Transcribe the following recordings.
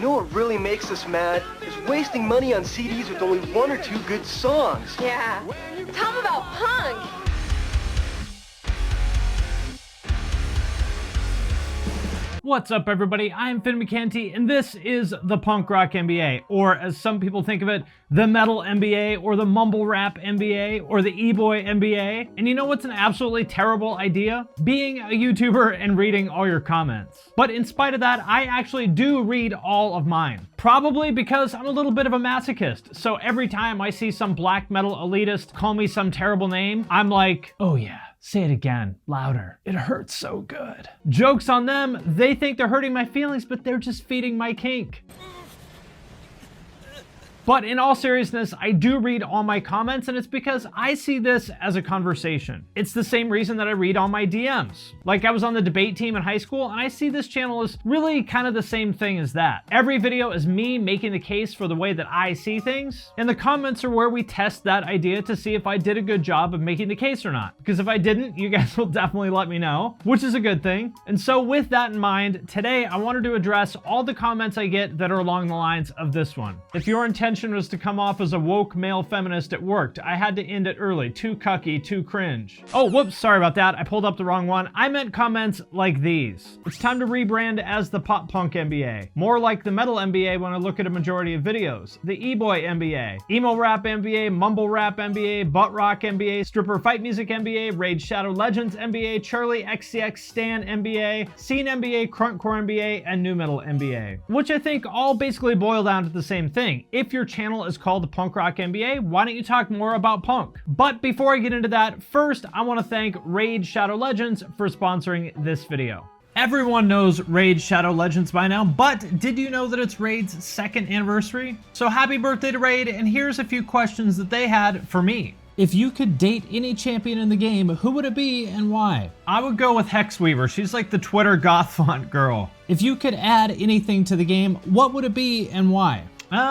know what really makes us mad is wasting money on CDs with only one or two good songs. Yeah. Tell them about punk. What's up, everybody? I'm Finn McCanty, and this is the Punk Rock MBA, or as some people think of it, the Metal MBA, or the Mumble Rap MBA, or the E-Boy MBA. And you know what's an absolutely terrible idea? Being a YouTuber and reading all your comments. But in spite of that, I actually do read all of mine. Probably because I'm a little bit of a masochist, so every time I see some black metal elitist call me some terrible name, I'm like, oh yeah. Say it again, louder. It hurts so good. Joke's on them. They think they're hurting my feelings, but they're just feeding my kink. But in all seriousness, I do read all my comments, and it's because I see this as a conversation. It's the same reason that I read all my DMs. Like, I was on the debate team in high school, and I see this channel as really kind of the same thing as that. Every video is me making the case for the way that I see things, and the comments are where we test that idea to see if I did a good job of making the case or not. Because if I didn't, you guys will definitely let me know, which is a good thing. And so with that in mind, today I wanted to address all the comments I get that are along the lines of this one. If your intention was to come off as a woke male feminist, it worked. I had to end it early. Too cucky, too cringe. Oh, whoops, sorry about that. I pulled up the wrong one. I meant comments like these. It's time to rebrand as the Pop Punk MBA. More like the Metal MBA when I look at a majority of videos. The E-Boy MBA. Emo Rap MBA, Mumble Rap MBA, Butt Rock MBA, Stripper Fight Music MBA, Raid Shadow Legends MBA, Charlie XCX Stan MBA, Scene MBA, Crunkcore MBA, and New Metal MBA. Which I think all basically boil down to the same thing. If your channel is called the Punk Rock MBA, why don't you talk more about punk? But before I get into that, first I want to thank Raid Shadow Legends for sponsoring this video. Everyone knows Raid Shadow Legends by now, but did you know that it's Raid's 2nd anniversary? So happy birthday to Raid, and here's a few questions that they had for me. If you could date any champion in the game, who would it be and why? I would go with Hexweaver. She's like the Twitter goth font girl. If you could add anything to the game, what would it be and why?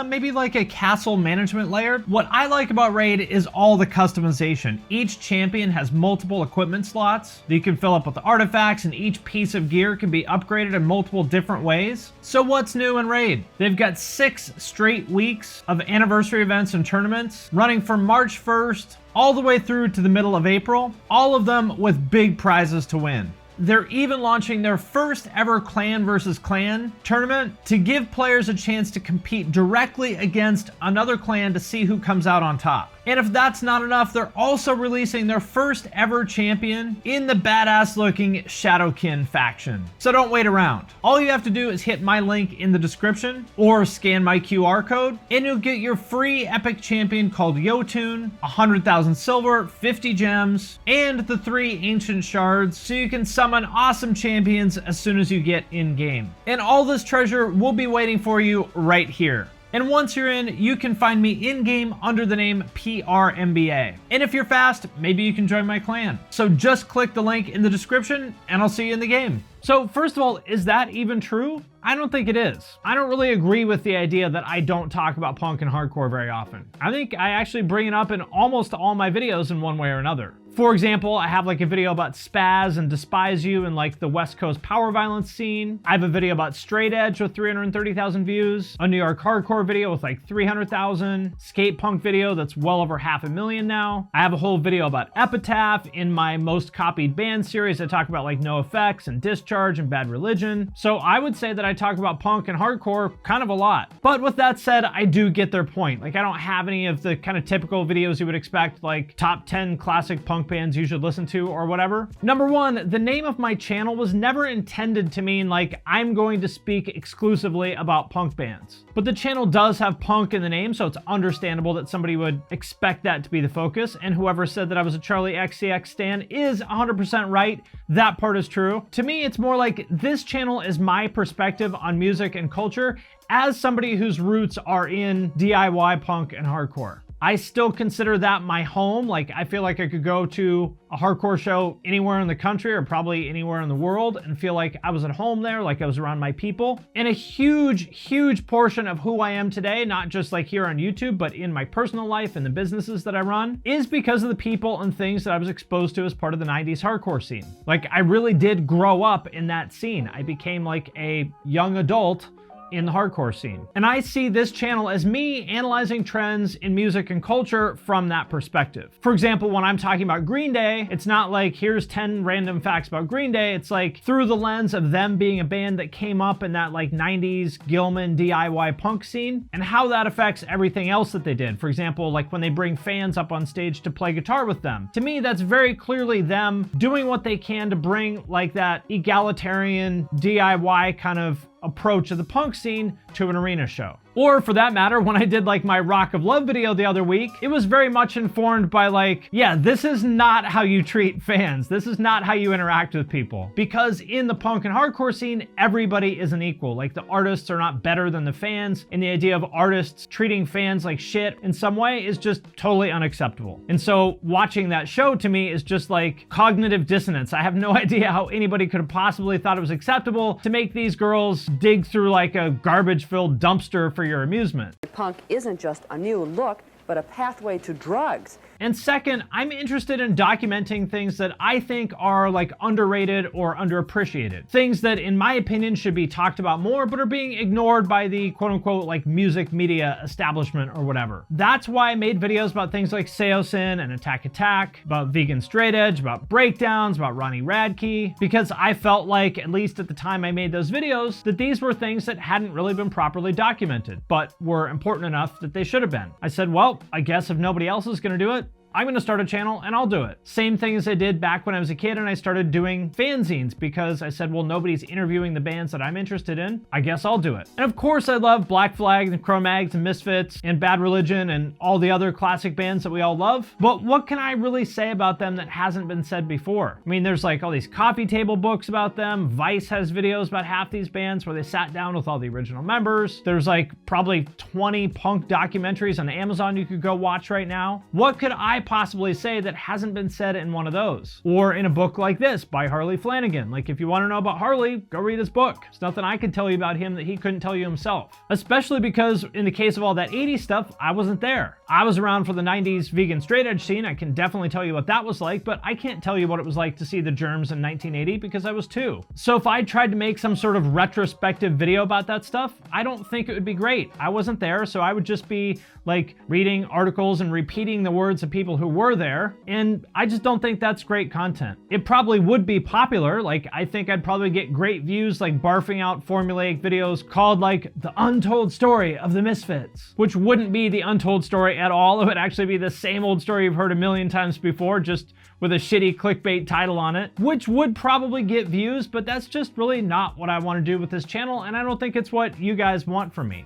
Maybe like a castle management layer. What I like about Raid is all the customization. Each champion has multiple equipment slots that you can fill up with the artifacts, and each piece of gear can be upgraded in multiple different ways. So what's new in Raid? They've got 6 straight weeks of anniversary events and tournaments running from March 1st all the way through to the middle of April, all of them with big prizes to win. They're even launching their first ever clan versus clan tournament to give players a chance to compete directly against another clan to see who comes out on top. And if that's not enough, they're also releasing their first ever champion in the badass looking Shadowkin faction. So don't wait around. All you have to do is hit my link in the description or scan my QR code, and you'll get your free epic champion called Yotun, 100,000 silver, 50 gems, and the 3 ancient shards, so you can summon awesome champions as soon as you get in game. And all this treasure will be waiting for you right here. And once you're in, you can find me in-game under the name PRMBA. And if you're fast, maybe you can join my clan. So just click the link in the description and I'll see you in the game. So first of all, is that even true? I don't think it is. I don't really agree with the idea that I don't talk about punk and hardcore very often. I think I actually bring it up in almost all my videos in one way or another. For example, I have like a video about Spaz and Despise You and like the West Coast power violence scene. I have a video about Straight Edge with 330,000 views, a New York hardcore video with like 300,000, skate punk video that's well over 500,000 now. I have a whole video about Epitaph. In my most copied band series, I talk about like NoFX and Discharge and Bad Religion. So I would say that I talk about punk and hardcore kind of a lot. But with that said, I do get their point. Like, I don't have any of the kind of typical videos you would expect, like top 10 classic punk bands you should listen to or whatever. Number one, the name of my channel was never intended to mean like I'm going to speak exclusively about punk bands. But the channel does have punk in the name, so it's understandable that somebody would expect that to be the focus. And whoever said that I was a Charlie XCX stan is 100% right. That part is true. To me, it's more like this channel is my perspective on music and culture as somebody whose roots are in DIY punk and hardcore. I still consider that my home. Like, I feel like I could go to a hardcore show anywhere in the country or probably anywhere in the world and feel like I was at home there, like I was around my people. And a huge portion of who I am today, not just like here on YouTube, but in my personal life and the businesses that I run, is because of the people and things that I was exposed to as part of the 90s hardcore scene. Like, I really did grow up in that scene. I became like a young adult in the hardcore scene. And I see this channel as me analyzing trends in music and culture from that perspective. For example, when I'm talking about Green Day, it's not like here's 10 random facts about Green Day. It's like through the lens of them being a band that came up in that like 90s Gilman DIY punk scene and how that affects everything else that they did. For example, like when they bring fans up on stage to play guitar with them. To me, that's very clearly them doing what they can to bring like that egalitarian DIY kind of approach of the punk scene to an arena show. Or for that matter, when I did like my Rock of Love video the other week, it was very much informed by like, yeah, this is not how you treat fans. This is not how you interact with people. Because in the punk and hardcore scene, everybody is an equal. Like the artists are not better than the fans, and the idea of artists treating fans like shit in some way is just totally unacceptable. And so watching that show to me is just like cognitive dissonance. I have no idea how anybody could have possibly thought it was acceptable to make these girls dig through like a garbage-filled dumpster for your amusement. Punk isn't just a new look, but a pathway to drugs. And second, I'm interested in documenting things that I think are like underrated or underappreciated. Things that in my opinion should be talked about more, but are being ignored by the quote unquote like music media establishment or whatever. That's why I made videos about things like Seosin and Attack Attack, about Vegan Straight Edge, about breakdowns, about Ronnie Radke, because I felt like, at least at the time I made those videos, that these were things that hadn't really been properly documented, but were important enough that they should have been. I said, well, I guess if nobody else is gonna do it, I'm gonna start a channel and I'll do it. Same thing as I did back when I was a kid and I started doing fanzines because I said, well, nobody's interviewing the bands that I'm interested in. I guess I'll do it. And of course I love Black Flag and Cro-Mags and Misfits and Bad Religion and all the other classic bands that we all love. But what can I really say about them that hasn't been said before? I mean, there's like all these coffee table books about them. Vice has videos about half these bands where they sat down with all the original members. There's like probably 20 punk documentaries on Amazon you could go watch right now. What could I possibly say that hasn't been said in one of those? Or in a book like this by Harley Flanagan. Like if you want to know about Harley, go read his book. There's nothing I could tell you about him that he couldn't tell you himself. Especially because in the case of all that 80s stuff, I wasn't there. I was around for the 90s vegan straight edge scene. I can definitely tell you what that was like, but I can't tell you what it was like to see the Germs in 1980 because I was 2. So if I tried to make some sort of retrospective video about that stuff, I don't think it would be great. I wasn't there, so I would just be like reading articles and repeating the words of people who were there, and I just don't think that's great content. It probably would be popular, like I think I'd probably get great views like barfing out formulaic videos called like The Untold Story of the Misfits, which wouldn't be the untold story at all. It would actually be the same old story you've heard a million times before, just with a shitty clickbait title on it, which would probably get views, but that's just really not what I want to do with this channel, and I don't think it's what you guys want from me.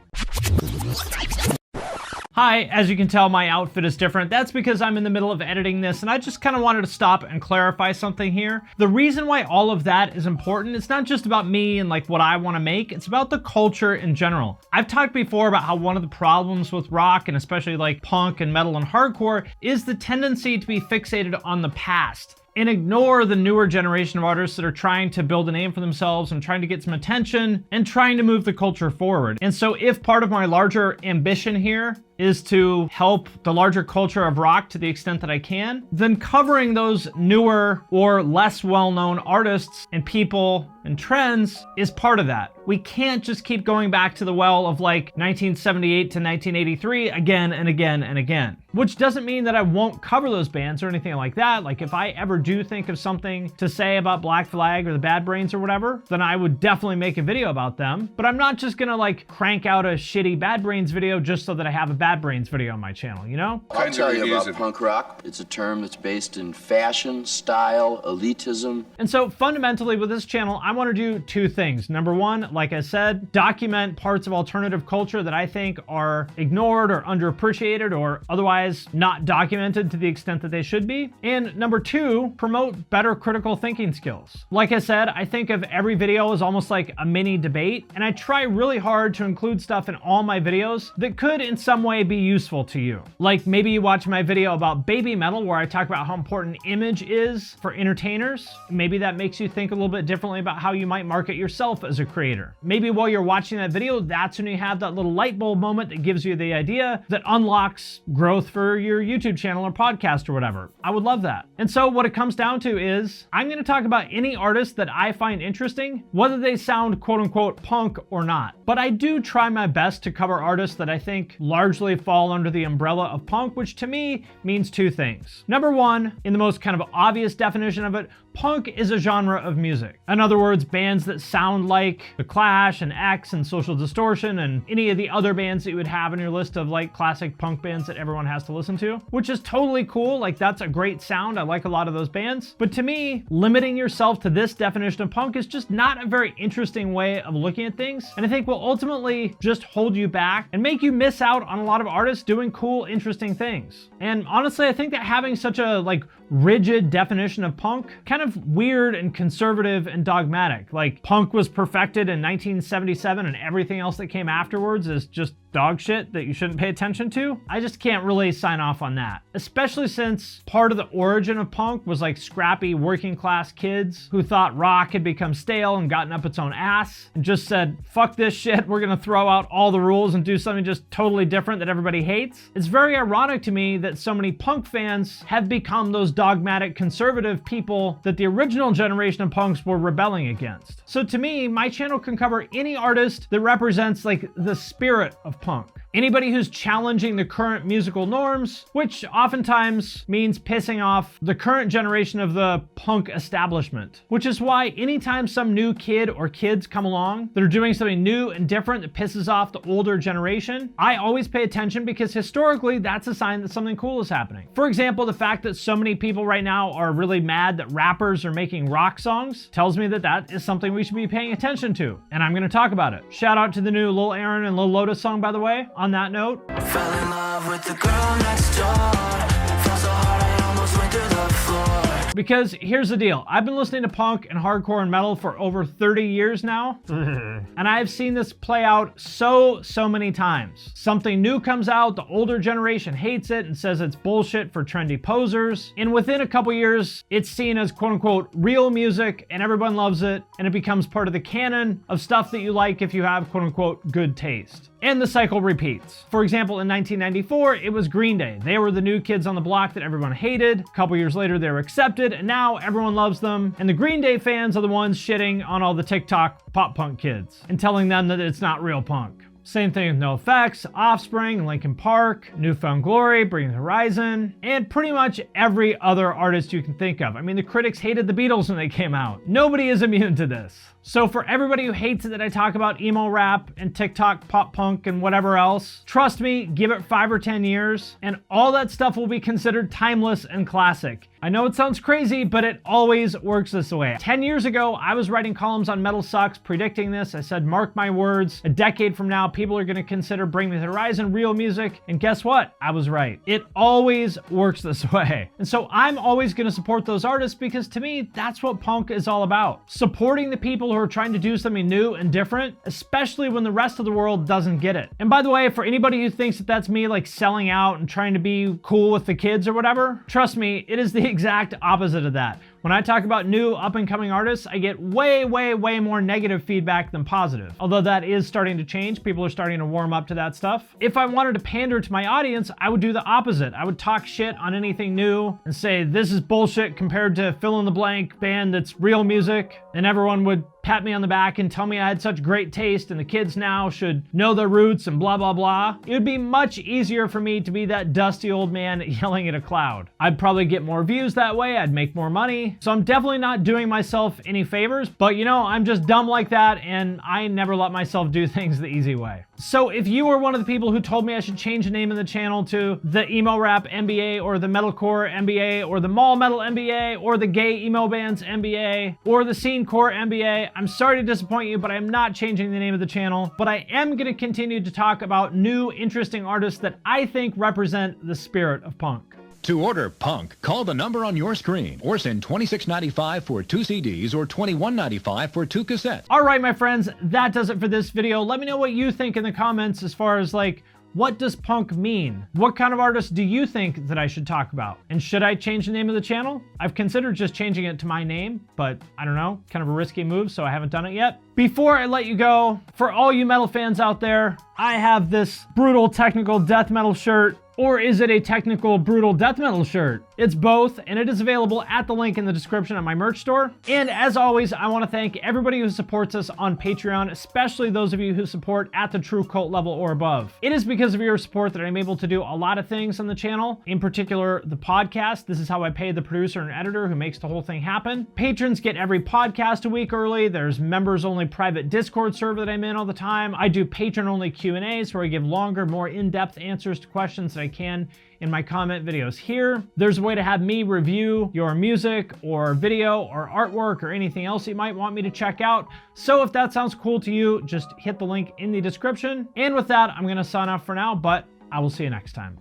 Hi, as you can tell, my outfit is different. That's because I'm in the middle of editing this, and I just kind of wanted to stop and clarify something here. The reason why all of that is important, it's not just about me and like what I want to make, it's about the culture in general. I've talked before about how one of the problems with rock, and especially like punk and metal and hardcore, is the tendency to be fixated on the past and ignore the newer generation of artists that are trying to build a name for themselves and trying to get some attention and trying to move the culture forward. And so if part of my larger ambition here is to help the larger culture of rock to the extent that I can, then covering those newer or less well-known artists and people and trends is part of that. We can't just keep going back to the well of like 1978 to 1983 again and again and again. Which doesn't mean that I won't cover those bands or anything like that. Like if I ever do think of something to say about Black Flag or the Bad Brains or whatever, then I would definitely make a video about them. But I'm not just gonna like crank out a shitty Bad Brains video just so that I have a Bad Brains video on my channel, you know? I'll tell you about punk rock. It's a term that's based in fashion, style, elitism. And so fundamentally with this channel, I want to do two things. Number one, like I said, document parts of alternative culture that I think are ignored or underappreciated or otherwise not documented to the extent that they should be. And number two, promote better critical thinking skills. Like I said, I think of every video as almost like a mini debate, and I try really hard to include stuff in all my videos that could in some way way be useful to you. Like maybe you watch my video about baby metal where I talk about how important image is for entertainers. Maybe that makes you think a little bit differently about how you might market yourself as a creator. Maybe while you're watching that video, that's when you have that little light bulb moment that gives you the idea that unlocks growth for your YouTube channel or podcast or whatever. I would love that. And so what it comes down to is I'm going to talk about any artist that I find interesting, whether they sound quote unquote punk or not. But I do try my best to cover artists that I think largely fall under the umbrella of punk, which to me means two things. Number one, in the most kind of obvious definition of it, punk is a genre of music. In other words, bands that sound like The Clash and X and Social Distortion and any of the other bands that you would have on your list of like classic punk bands that everyone has to listen to, which is totally cool. Like that's a great sound. I like a lot of those bands. But to me, limiting yourself to this definition of punk is just not a very interesting way of looking at things. And I think will ultimately just hold you back and make you miss out on a lot of artists doing cool, interesting things. And honestly, I think that having such a like rigid definition of punk kind of weird and conservative and dogmatic. Like punk was perfected in 1977 and everything else that came afterwards is just dog shit that you shouldn't pay attention to. I just can't really sign off on that, especially since part of the origin of punk was like scrappy working class kids who thought rock had become stale and gotten up its own ass and just said, fuck this shit, we're gonna throw out all the rules and do something just totally different that everybody hates. It's very ironic to me that so many punk fans have become those dogmatic conservative people that the original generation of punks were rebelling against. So to me, my channel can cover any artist that represents like the spirit of punk. Anybody who's challenging the current musical norms, which oftentimes means pissing off the current generation of the punk establishment, which is why anytime some new kid or kids come along that are doing something new and different that pisses off the older generation, I always pay attention because historically that's a sign that something cool is happening. For example, the fact that so many people right now are really mad that rappers are making rock songs tells me that that is something we should be paying attention to, and I'm going to talk about it. Shout out to the new Lil Aaron and Lil Lotus song, by the way. On that note, fell in love with the girl next door. Fell so hard I almost went through the floor. because here's the deal. I've been listening to punk and hardcore and metal for over 30 years now, and I've seen this play out so many times. Something new comes out, the older generation hates it and says it's bullshit for trendy posers, and within a couple years, it's seen as quote unquote real music and everyone loves it, and it becomes part of the canon of stuff that you like if you have quote unquote good taste. And the cycle repeats. For example, in 1994, it was Green Day. They were the new kids on the block that everyone hated. A couple years later, they were accepted, and now everyone loves them. And the Green Day fans are the ones shitting on all the TikTok pop punk kids and telling them that it's not real punk. Same thing with NoFX, Offspring, Linkin Park, New Found Glory, Bring the Horizon, and pretty much every other artist you can think of. I mean, the critics hated the Beatles when they came out. Nobody is immune to this. So for everybody who hates it that I talk about emo rap and TikTok pop punk and whatever else, trust me, give it 5 or 10 years, and all that stuff will be considered timeless and classic. I know it sounds crazy, but it always works this way. 10 years ago, I was writing columns on Metal Sucks predicting this. I said, mark my words, a decade from now, people are gonna consider Bring Me the Horizon real music, and guess what? I was right. It always works this way. And so I'm always gonna support those artists because to me, that's what punk is all about. Supporting the people who are trying to do something new and different, especially when the rest of the world doesn't get it. And by the way, for anybody who thinks that that's me like selling out and trying to be cool with the kids or whatever, trust me, it is the exact opposite of that. When I talk about new up-and-coming artists, I get way more negative feedback than positive. Although that is starting to change. People are starting to warm up to that stuff. If I wanted to pander to my audience, I would do the opposite. I would talk shit on anything new and say, this is bullshit compared to fill-in-the-blank band that's real music. And everyone would pat me on the back and tell me I had such great taste and the kids now should know their roots and blah, blah, blah. It would be much easier for me to be that dusty old man yelling at a cloud. I'd probably get more views that way. I'd make more money. So I'm definitely not doing myself any favors, but you know, I'm just dumb like that and I never let myself do things the easy way. So if you were one of the people who told me I should change the name of the channel to the Emo Rap MBA or the Metalcore MBA or the Mall Metal MBA or the Gay Emo Bands MBA or the Scene Core MBA, I'm sorry to disappoint you, but I'm not changing the name of the channel. But I am going to continue to talk about new, interesting artists that I think represent the spirit of punk. To order Punk, call the number on your screen or send $26.95 for 2 CDs or $21.95 for 2 cassettes. All right, my friends, that does it for this video. Let me know what you think in the comments as far as like What does punk mean? What kind of artists do you think that I should talk about? And should I change the name of the channel? I've considered just changing it to my name, but I don't know, kind of a risky move, so I haven't done it yet. Before I let you go, for all you metal fans out there, I have this brutal technical death metal shirt. Or is it a technical, brutal death metal shirt? It's both, and it is available at the link in the description of my merch store. And as always, I want to thank everybody who supports us on Patreon, especially those of you who support at the true cult level or above. It is because of your support that I'm able to do a lot of things on the channel, in particular the podcast. This is how I pay the producer and editor who makes the whole thing happen. Patrons get every podcast a week early. There's members-only private Discord server that I'm in all the time. I do patron-only Q&As where I give longer, more in-depth answers to questions that I can in my comment videos here. There's a way to have me review your music or video or artwork or anything else you might want me to check out. So if that sounds cool to you, just hit the link in the description. And with that, I'm gonna sign off for now, but I will see you next time.